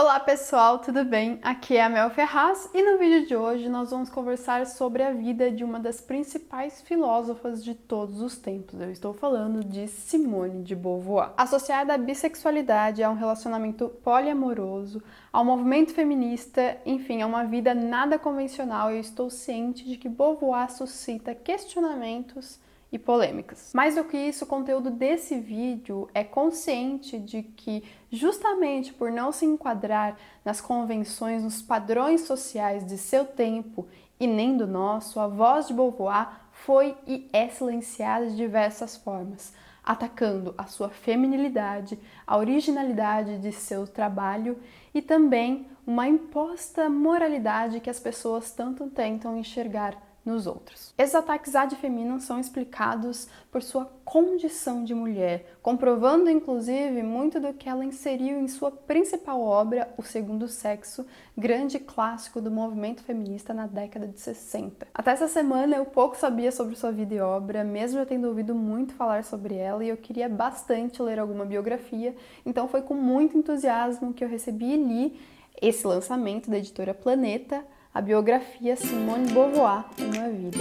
Olá pessoal, tudo bem? Aqui é a Mel Ferraz e no vídeo de hoje nós vamos conversar sobre a vida de uma das principais filósofas de todos os tempos. Eu estou falando de Simone de Beauvoir. Associada à bissexualidade, a um relacionamento poliamoroso, ao movimento feminista, enfim, a uma vida nada convencional, eu estou ciente de que Beauvoir suscita questionamentos e polêmicas. Mais do que isso, o conteúdo desse vídeo é consciente de que, justamente por não se enquadrar nas convenções, nos padrões sociais de seu tempo e nem do nosso, a voz de Beauvoir foi e é silenciada de diversas formas, atacando a sua feminilidade, a originalidade de seu trabalho e também uma imposta moralidade que as pessoas tanto tentam enxergar nos outros. Esses ataques ad feminam são explicados por sua condição de mulher, comprovando inclusive muito do que ela inseriu em sua principal obra, O Segundo Sexo, grande clássico do movimento feminista na década de 60. Até essa semana eu pouco sabia sobre sua vida e obra, mesmo já tendo ouvido muito falar sobre ela, e eu queria bastante ler alguma biografia, então foi com muito entusiasmo que eu recebi e li esse lançamento da editora Planeta, a biografia Simone de Beauvoir, Uma Vida.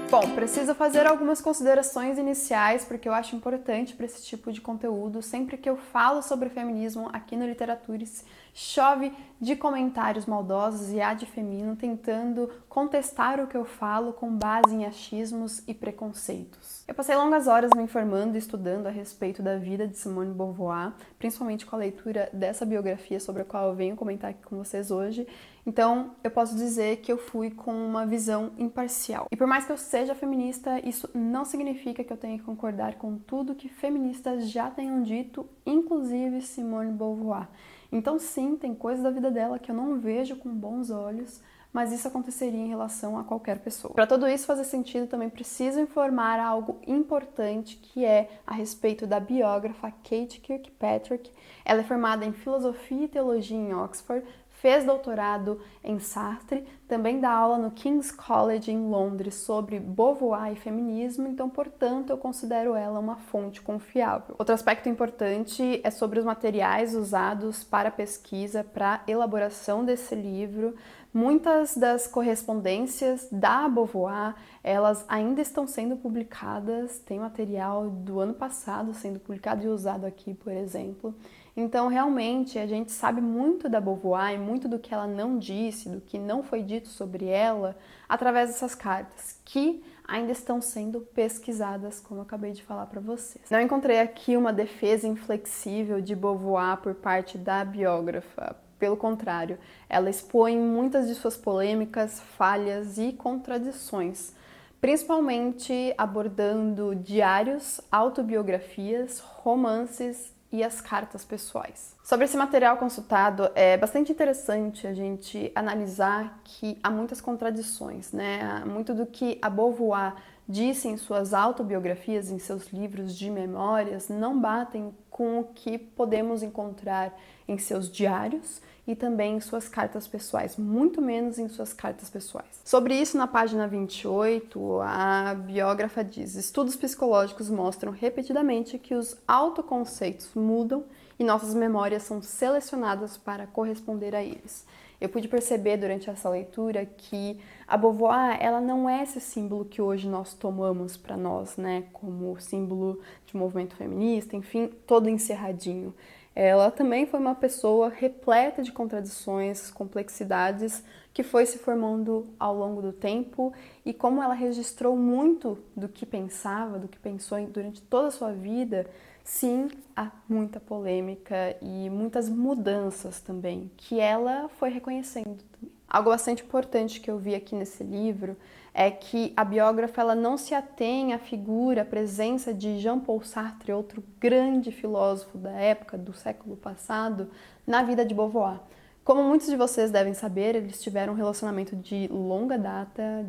Bom, preciso fazer algumas considerações iniciais porque eu acho importante para esse tipo de conteúdo. Sempre que eu falo sobre feminismo aqui no Literaturas, chove de comentários maldosos e ad feminam tentando contestar o que eu falo com base em achismos e preconceitos. Eu passei longas horas me informando e estudando a respeito da vida de Simone de Beauvoir, principalmente com a leitura dessa biografia sobre a qual eu venho comentar aqui com vocês hoje. Então, eu posso dizer que eu fui com uma visão imparcial. E por mais que eu seja feminista, isso não significa que eu tenha que concordar com tudo que feministas já tenham dito, inclusive Simone de Beauvoir. Então, sim, tem coisas da vida dela que eu não vejo com bons olhos, mas isso aconteceria em relação a qualquer pessoa. Para tudo isso fazer sentido, também preciso informar algo importante, que é a respeito da biógrafa Kate Kirkpatrick. Ela é formada em Filosofia e Teologia em Oxford, fez doutorado em Sartre, também dá aula no King's College em Londres sobre Beauvoir e feminismo, então, portanto, eu considero ela uma fonte confiável. Outro aspecto importante é sobre os materiais usados para a pesquisa, para a elaboração desse livro. Muitas das correspondências da Beauvoir, elas ainda estão sendo publicadas, tem material do ano passado sendo publicado e usado aqui, por exemplo. Então, realmente, a gente sabe muito da Beauvoir e muito do que ela não disse, do que não foi dito sobre ela, através dessas cartas, que ainda estão sendo pesquisadas, como eu acabei de falar para vocês. Não encontrei aqui uma defesa inflexível de Beauvoir por parte da biógrafa. Pelo contrário, ela expõe muitas de suas polêmicas, falhas e contradições, principalmente abordando diários, autobiografias, romances e as cartas pessoais. Sobre esse material consultado, é bastante interessante a gente analisar que há muitas contradições, né? Muito do que a Beauvoir disse em suas autobiografias, em seus livros de memórias, não batem com o que podemos encontrar em seus diários e também em suas cartas pessoais, muito menos em suas cartas pessoais. Sobre isso, na página 28, a biógrafa diz: estudos psicológicos mostram repetidamente que os autoconceitos mudam e nossas memórias são selecionadas para corresponder a eles. Eu pude perceber durante essa leitura que a Beauvoir, ela não é esse símbolo que hoje nós tomamos para nós, né, como símbolo de movimento feminista, enfim, todo encerradinho. Ela também foi uma pessoa repleta de contradições, complexidades, que foi se formando ao longo do tempo, e como ela registrou muito do que pensava, do que pensou durante toda a sua vida, sim, há muita polêmica e muitas mudanças também, que ela foi reconhecendo também. Algo bastante importante que eu vi aqui nesse livro é que a biógrafa ela não se atém à figura, à presença de Jean-Paul Sartre, outro grande filósofo da época, do século passado, na vida de Beauvoir. Como muitos de vocês devem saber, eles tiveram um relacionamento de longa data,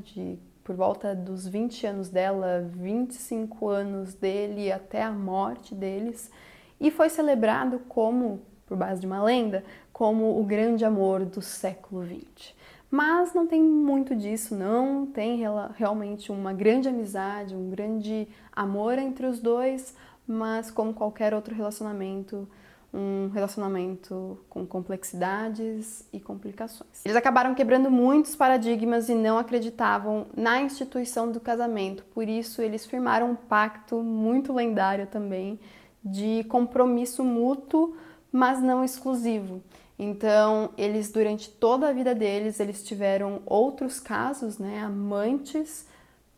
por volta dos 20 anos dela, 25 anos dele, até a morte deles, e foi celebrado como, por base de uma lenda, como o grande amor do século XX. Mas não tem muito disso, não tem realmente uma grande amizade, um grande amor entre os dois, mas como qualquer outro relacionamento, um relacionamento com complexidades e complicações. Eles acabaram quebrando muitos paradigmas e não acreditavam na instituição do casamento, por isso eles firmaram um pacto muito lendário também de compromisso mútuo, mas não exclusivo. Então, eles durante toda a vida deles, eles tiveram outros casos, né, amantes,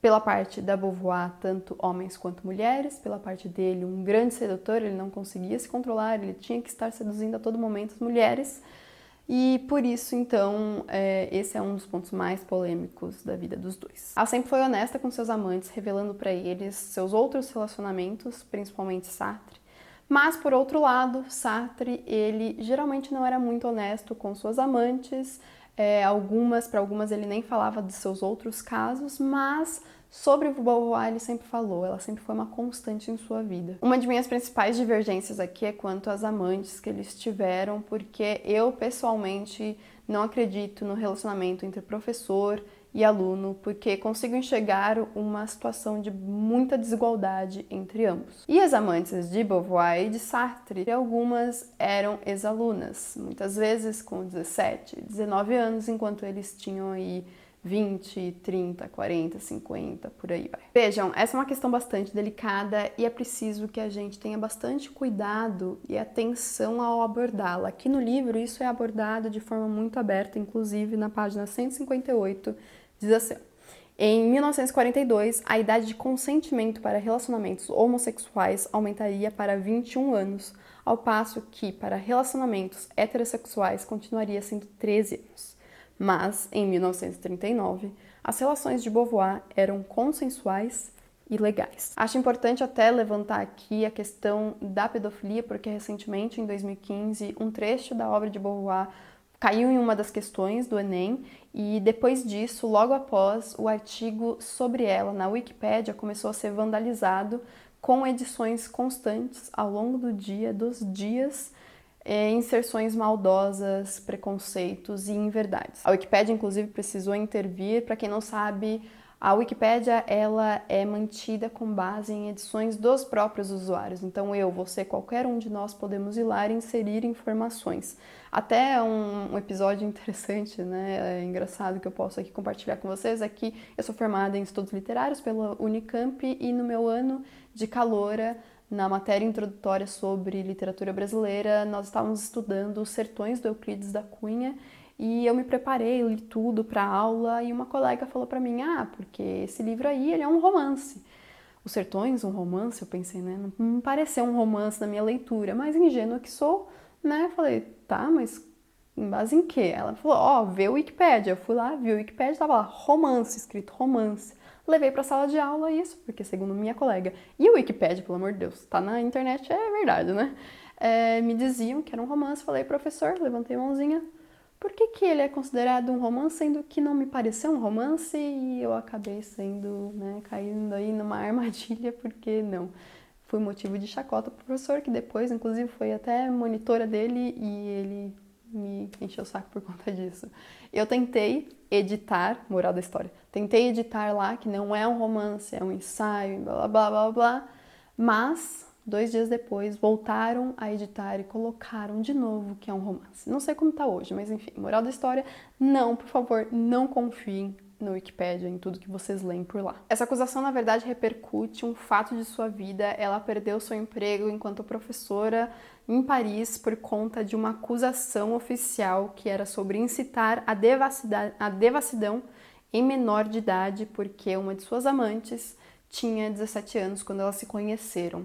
pela parte da Beauvoir, tanto homens quanto mulheres. Pela parte dele, um grande sedutor, ele não conseguia se controlar, ele tinha que estar seduzindo a todo momento as mulheres. E por isso, então, esse é um dos pontos mais polêmicos da vida dos dois. Ela sempre foi honesta com seus amantes, revelando para eles seus outros relacionamentos, principalmente Sartre. Mas, por outro lado, Sartre, ele geralmente não era muito honesto com suas amantes. Para algumas ele nem falava dos seus outros casos, mas sobre o Beauvoir ele sempre falou, ela sempre foi uma constante em sua vida. Uma de minhas principais divergências aqui é quanto às amantes que eles tiveram, porque eu pessoalmente não acredito no relacionamento entre professor e aluno, porque consigo enxergar uma situação de muita desigualdade entre ambos. E as amantes de Beauvoir e de Sartre, algumas eram ex-alunas, muitas vezes com 17, 19 anos, enquanto eles tinham aí 20, 30, 40, 50, por aí vai. Vejam, essa é uma questão bastante delicada e é preciso que a gente tenha bastante cuidado e atenção ao abordá-la. Aqui no livro isso é abordado de forma muito aberta, inclusive na página 158, diz assim: em 1942, a idade de consentimento para relacionamentos homossexuais aumentaria para 21 anos, ao passo que para relacionamentos heterossexuais continuaria sendo 13 anos. Mas, em 1939, as relações de Beauvoir eram consensuais e legais. Acho importante até levantar aqui a questão da pedofilia, porque recentemente, em 2015, um trecho da obra de Beauvoir caiu em uma das questões do Enem e depois disso, logo após, o artigo sobre ela na Wikipédia começou a ser vandalizado com edições constantes ao longo dos dias, inserções maldosas, preconceitos e inverdades. A Wikipédia, inclusive, precisou intervir. Para quem não sabe, a Wikipédia ela é mantida com base em edições dos próprios usuários. Então você, qualquer um de nós podemos ir lá e inserir informações. Até um episódio interessante, né, engraçado que eu posso aqui compartilhar com vocês é que eu sou formada em estudos literários pela Unicamp e no meu ano de caloura, na matéria introdutória sobre literatura brasileira, nós estávamos estudando Os Sertões do Euclides da Cunha e eu me preparei, li tudo para a aula e uma colega falou para mim, porque esse livro aí ele é um romance. Os Sertões, um romance? Eu pensei, né, não me pareceu um romance na minha leitura, mas ingênua que sou, né, falei, tá, mas em base em quê? Ela falou, vê o Wikipédia. Eu fui lá, vi o Wikipédia, tava lá, romance, escrito romance. Levei pra sala de aula isso, porque segundo minha colega, e o Wikipédia, pelo amor de Deus, tá na internet, é verdade, né? Me diziam que era um romance, falei, professor, levantei a mãozinha, por que ele é considerado um romance, sendo que não me pareceu um romance e eu acabei sendo, né, caindo aí numa armadilha, porque não. Fui motivo de chacota pro professor, que depois, inclusive, foi até monitora dele e ele me encheu o saco por conta disso. Eu tentei editar, moral da história, tentei editar lá que não é um romance, é um ensaio, blá blá blá blá, mas 2 dias depois voltaram a editar e colocaram de novo que é um romance. Não sei como tá hoje, mas enfim, moral da história, não, por favor, não confiem no Wikipédia, em tudo que vocês leem por lá. Essa acusação, na verdade, repercute um fato de sua vida. Ela perdeu seu emprego enquanto professora em Paris por conta de uma acusação oficial que era sobre incitar a devassidão em menor de idade, porque uma de suas amantes tinha 17 anos quando elas se conheceram.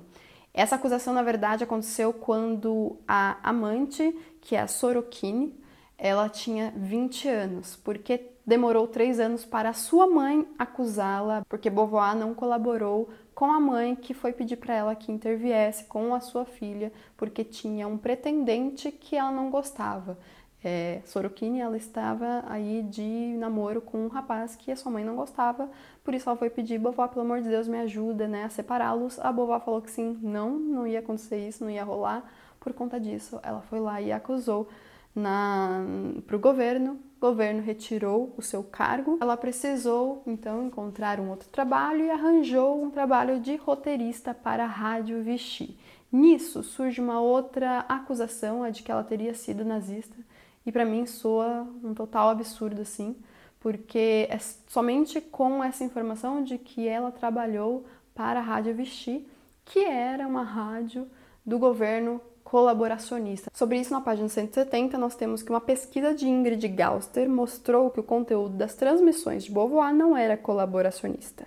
Essa acusação, na verdade, aconteceu quando a amante, que é a Sorokine, ela tinha 20 anos, porque demorou 3 anos para a sua mãe acusá-la, porque Beauvoir não colaborou com a mãe que foi pedir para ela que interviesse com a sua filha, porque tinha um pretendente que ela não gostava. Sorokine, ela estava aí de namoro com um rapaz que a sua mãe não gostava, por isso ela foi pedir, Beauvoir, pelo amor de Deus, me ajuda, né, a separá-los. A Beauvoir falou que sim, não ia acontecer isso, não ia rolar. Por conta disso, ela foi lá e acusou para o governo governo retirou o seu cargo, ela precisou então encontrar um outro trabalho e arranjou um trabalho de roteirista para a Rádio Vichy. Nisso surge uma outra acusação, a de que ela teria sido nazista, e para mim soa um total absurdo assim, porque é somente com essa informação de que ela trabalhou para a Rádio Vichy, que era uma rádio do governo colaboracionista. Sobre isso, na página 170, nós temos que uma pesquisa de Ingrid Gauster mostrou que o conteúdo das transmissões de Beauvoir não era colaboracionista.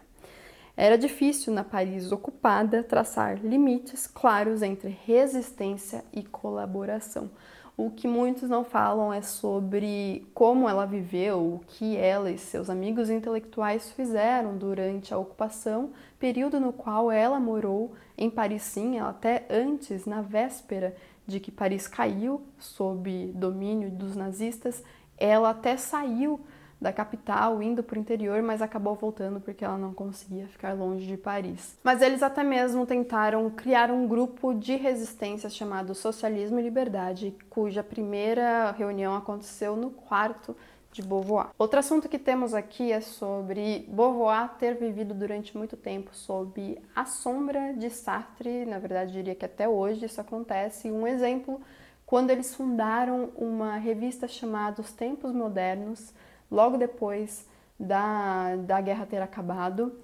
Era difícil, na Paris ocupada, traçar limites claros entre resistência e colaboração. O que muitos não falam é sobre como ela viveu, o que ela e seus amigos intelectuais fizeram durante a ocupação, período no qual ela morou em Paris, sim, até antes, na véspera de que Paris caiu sob domínio dos nazistas, ela até saiu da capital, indo para o interior, mas acabou voltando porque ela não conseguia ficar longe de Paris. Mas eles até mesmo tentaram criar um grupo de resistência chamado Socialismo e Liberdade, cuja primeira reunião aconteceu no quarto de Beauvoir. Outro assunto que temos aqui é sobre Beauvoir ter vivido durante muito tempo sob a sombra de Sartre, na verdade diria que até hoje isso acontece. Um exemplo, quando eles fundaram uma revista chamada Os Tempos Modernos, logo depois da guerra ter acabado,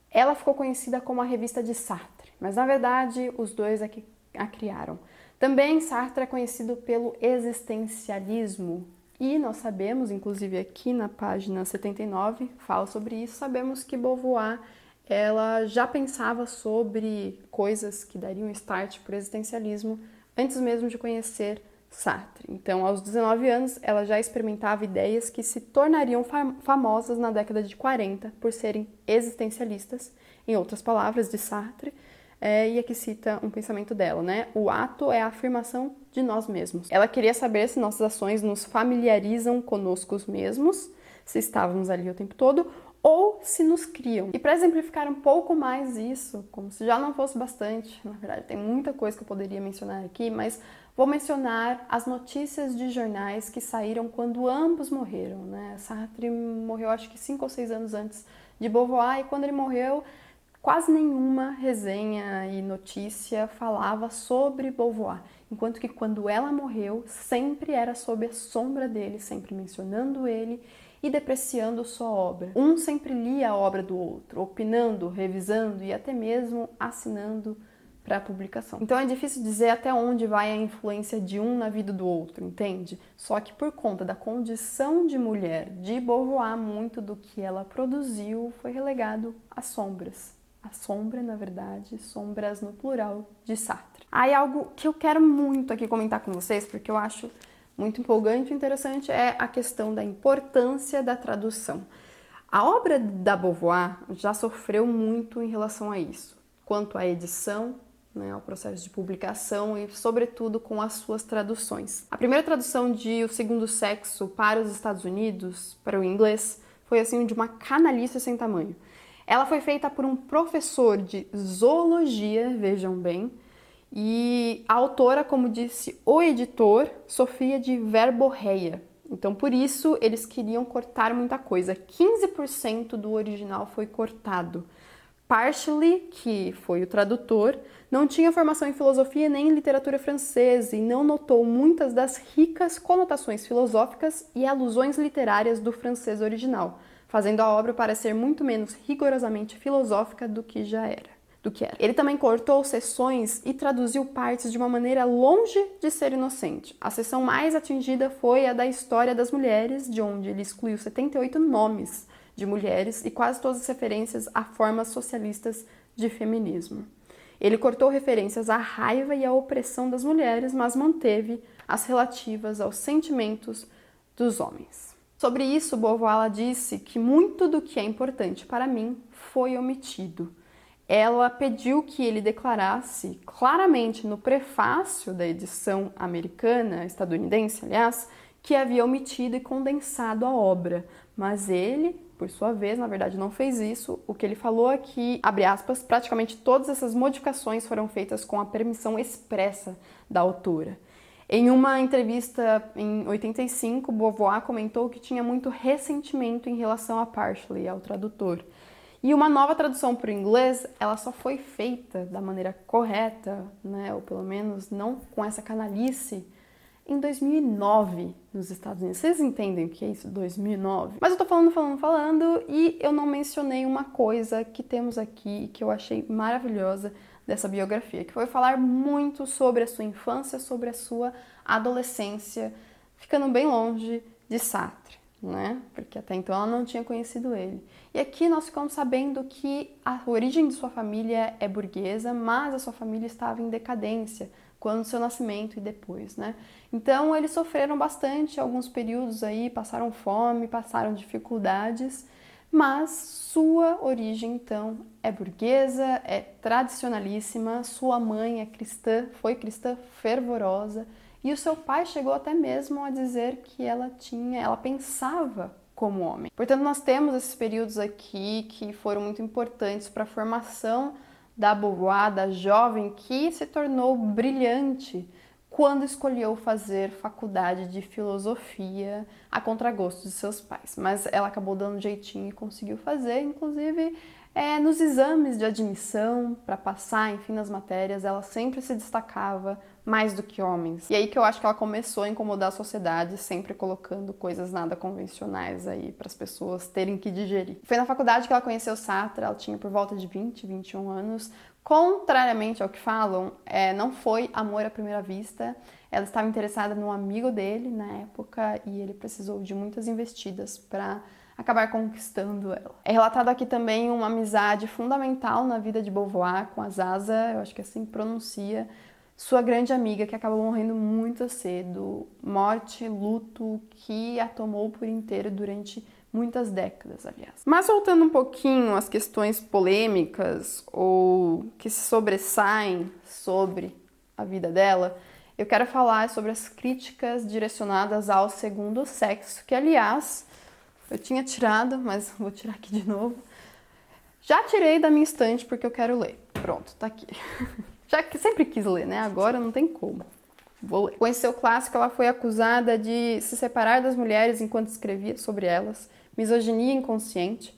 ela ficou conhecida como a revista de Sartre, mas na verdade os dois é que a criaram. Também Sartre é conhecido pelo existencialismo, e nós sabemos, inclusive aqui na página 79, fala sobre isso, sabemos que Beauvoir ela já pensava sobre coisas que dariam start para o existencialismo antes mesmo de conhecer Sartre. Então, aos 19 anos, ela já experimentava ideias que se tornariam famosas na década de 40 por serem existencialistas, em outras palavras, de Sartre, e aqui cita um pensamento dela, né? O ato é a afirmação de nós mesmos. Ela queria saber se nossas ações nos familiarizam conosco mesmos, se estávamos ali o tempo todo, ou se nos criam. E para exemplificar um pouco mais isso, como se já não fosse bastante, na verdade tem muita coisa que eu poderia mencionar aqui, mas vou mencionar as notícias de jornais que saíram quando ambos morreram, né? Sartre morreu acho que 5 ou 6 anos antes de Beauvoir, e quando ele morreu, quase nenhuma resenha e notícia falava sobre Beauvoir, enquanto que quando ela morreu, sempre era sob a sombra dele, sempre mencionando ele e depreciando sua obra. Um sempre lia a obra do outro, opinando, revisando e até mesmo assinando para a publicação. Então é difícil dizer até onde vai a influência de um na vida do outro, entende? Só que por conta da condição de mulher de Beauvoir, muito do que ela produziu foi relegado às sombras. A sombra, na verdade, sombras no plural de Sartre. Aí algo que eu quero muito aqui comentar com vocês, porque eu acho muito empolgante e interessante, é a questão da importância da tradução. A obra da Beauvoir já sofreu muito em relação a isso, quanto à edição, né, ao processo de publicação e, sobretudo, com as suas traduções. A primeira tradução de O Segundo Sexo para os Estados Unidos, para o inglês, foi assim de uma canalice sem tamanho. Ela foi feita por um professor de zoologia, vejam bem, e a autora, como disse o editor, sofria de verborreia. Então, por isso, eles queriam cortar muita coisa. 15% do original foi cortado. Parsley, que foi o tradutor, não tinha formação em filosofia nem em literatura francesa e não notou muitas das ricas conotações filosóficas e alusões literárias do francês original, fazendo a obra parecer muito menos rigorosamente filosófica do que era. Ele também cortou seções e traduziu partes de uma maneira longe de ser inocente. A seção mais atingida foi a da história das mulheres, de onde ele excluiu 78 nomes de mulheres e quase todas as referências a formas socialistas de feminismo. Ele cortou referências à raiva e à opressão das mulheres, mas manteve as relativas aos sentimentos dos homens. Sobre isso, Beauvoir disse que muito do que é importante para mim foi omitido. Ela pediu que ele declarasse claramente no prefácio da edição americana, estadunidense, aliás, que havia omitido e condensado a obra, mas ele, por sua vez, na verdade não fez isso. O que ele falou é que, abre aspas, praticamente todas essas modificações foram feitas com a permissão expressa da autora. Em uma entrevista em 85, Beauvoir comentou que tinha muito ressentimento em relação a Partley, ao tradutor. E uma nova tradução para o inglês, ela só foi feita da maneira correta, né, ou pelo menos não com essa canalice, em 2009 nos Estados Unidos. Vocês entendem o que é isso, 2009? Mas eu tô falando e eu não mencionei uma coisa que temos aqui e que eu achei maravilhosa dessa biografia, que foi falar muito sobre a sua infância, sobre a sua adolescência, ficando bem longe de Sartre, né? Porque até então ela não tinha conhecido ele. E aqui nós ficamos sabendo que a origem de sua família é burguesa, mas a sua família estava em decadência quando do seu nascimento e depois, né? Então eles sofreram bastante alguns períodos aí, passaram fome, passaram dificuldades, mas sua origem então é burguesa, é tradicionalíssima, sua mãe é cristã, foi cristã fervorosa, e o seu pai chegou até mesmo a dizer que ela pensava como homem. Portanto, nós temos esses períodos aqui que foram muito importantes para a formação da Beauvoir, da jovem que se tornou brilhante quando escolheu fazer faculdade de filosofia a contragosto de seus pais. Mas ela acabou dando jeitinho e conseguiu fazer, inclusive nos exames de admissão para passar, enfim, nas matérias, ela sempre se destacava mais do que homens. E aí que eu acho que ela começou a incomodar a sociedade, sempre colocando coisas nada convencionais aí para as pessoas terem que digerir. Foi na faculdade que ela conheceu Sartre, ela tinha por volta de 20, 21 anos. Contrariamente ao que falam, não foi amor à primeira vista. Ela estava interessada num amigo dele na época e ele precisou de muitas investidas para acabar conquistando ela. É relatado aqui também uma amizade fundamental na vida de Beauvoir com a Zaza, eu acho que assim pronuncia, sua grande amiga que acabou morrendo muito cedo, morte, luto que a tomou por inteiro durante muitas décadas, aliás. Mas voltando um pouquinho às questões polêmicas ou que se sobressaem sobre a vida dela, eu quero falar sobre as críticas direcionadas ao segundo sexo, que aliás eu tinha tirado, mas vou tirar aqui de novo. Já tirei da minha estante porque eu quero ler. Pronto, tá aqui. Já que sempre quis ler, né? Agora não tem como. Vou ler. Com esse seu clássico, ela foi acusada de se separar das mulheres enquanto escrevia sobre elas, misoginia inconsciente,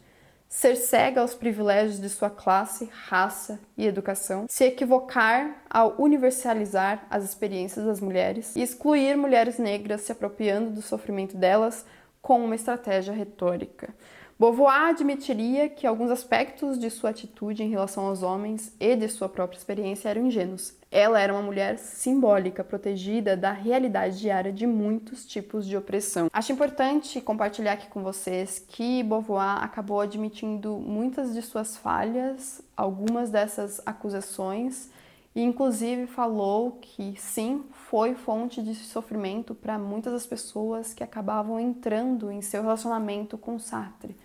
ser cega aos privilégios de sua classe, raça e educação, se equivocar ao universalizar as experiências das mulheres e excluir mulheres negras se apropriando do sofrimento delas com uma estratégia retórica. Beauvoir admitiria que alguns aspectos de sua atitude em relação aos homens e de sua própria experiência eram ingênuos. Ela era uma mulher simbólica, protegida da realidade diária de muitos tipos de opressão. Acho importante compartilhar aqui com vocês que Beauvoir acabou admitindo muitas de suas falhas, algumas dessas acusações, e inclusive falou que sim, foi fonte de sofrimento para muitas das pessoas que acabavam entrando em seu relacionamento com Sartre,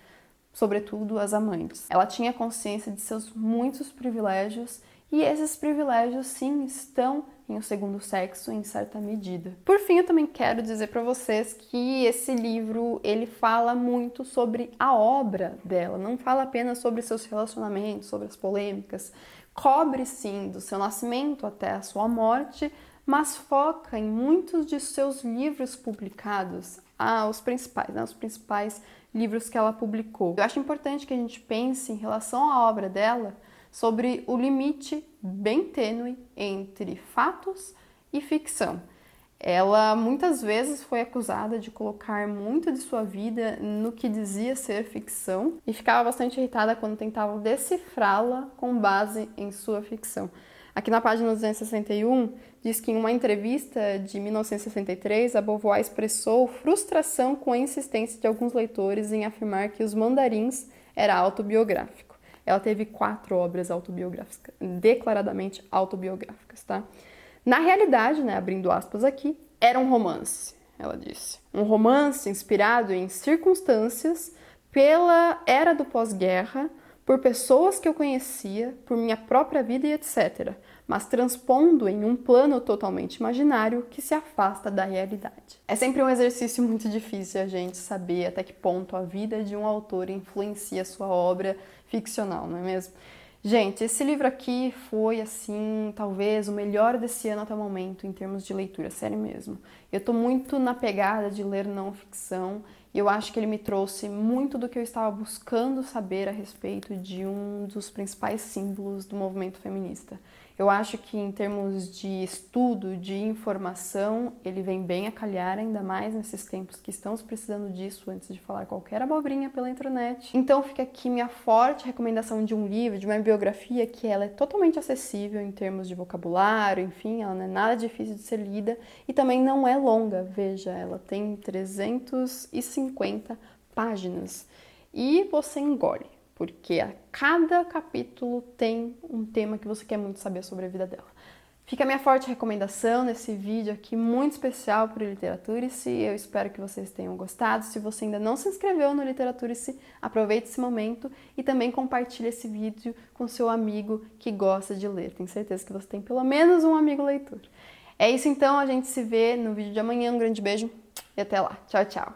sobretudo as amantes. Ela tinha consciência de seus muitos privilégios e esses privilégios sim estão em O Segundo Sexo em certa medida. Por fim, eu também quero dizer para vocês que esse livro ele fala muito sobre a obra dela, não fala apenas sobre seus relacionamentos, sobre as polêmicas, cobre sim do seu nascimento até a sua morte, mas foca em muitos de seus livros publicados, os principais livros que ela publicou. Eu acho importante que a gente pense em relação à obra dela sobre o limite bem tênue entre fatos e ficção. Ela muitas vezes foi acusada de colocar muito de sua vida no que dizia ser ficção e ficava bastante irritada quando tentavam decifrá-la com base em sua ficção. Aqui na página 261 diz que em uma entrevista de 1963, a Beauvoir expressou frustração com a insistência de alguns leitores em afirmar que Os Mandarins era autobiográfico. Ela teve 4 obras autobiográficas, declaradamente autobiográficas, tá? Na realidade, né, abrindo aspas aqui, era um romance, ela disse. Um romance inspirado em circunstâncias pela era do pós-guerra, por pessoas que eu conhecia, por minha própria vida e etc., mas transpondo em um plano totalmente imaginário que se afasta da realidade. É sempre um exercício muito difícil a gente saber até que ponto a vida de um autor influencia a sua obra ficcional, não é mesmo? Gente, esse livro aqui foi, assim, talvez o melhor desse ano até o momento, em termos de leitura, sério mesmo. Eu tô muito na pegada de ler não ficção e eu acho que ele me trouxe muito do que eu estava buscando saber a respeito de um dos principais símbolos do movimento feminista. Eu acho que em termos de estudo, de informação, ele vem bem a calhar, ainda mais nesses tempos que estamos precisando disso antes de falar qualquer abobrinha pela internet. Então fica aqui minha forte recomendação de um livro, de uma biografia que ela é totalmente acessível em termos de vocabulário, enfim, ela não é nada difícil de ser lida e também não é longa, veja, ela tem 350 páginas e você engole, porque a cada capítulo tem um tema que você quer muito saber sobre a vida dela. Fica a minha forte recomendação nesse vídeo aqui, muito especial para o Literaturice. Eu espero que vocês tenham gostado. Se você ainda não se inscreveu no Literaturice, aproveite esse momento e também compartilhe esse vídeo com seu amigo que gosta de ler. Tenho certeza que você tem pelo menos um amigo leitor. É isso então, a gente se vê no vídeo de amanhã. Um grande beijo e até lá. Tchau, tchau!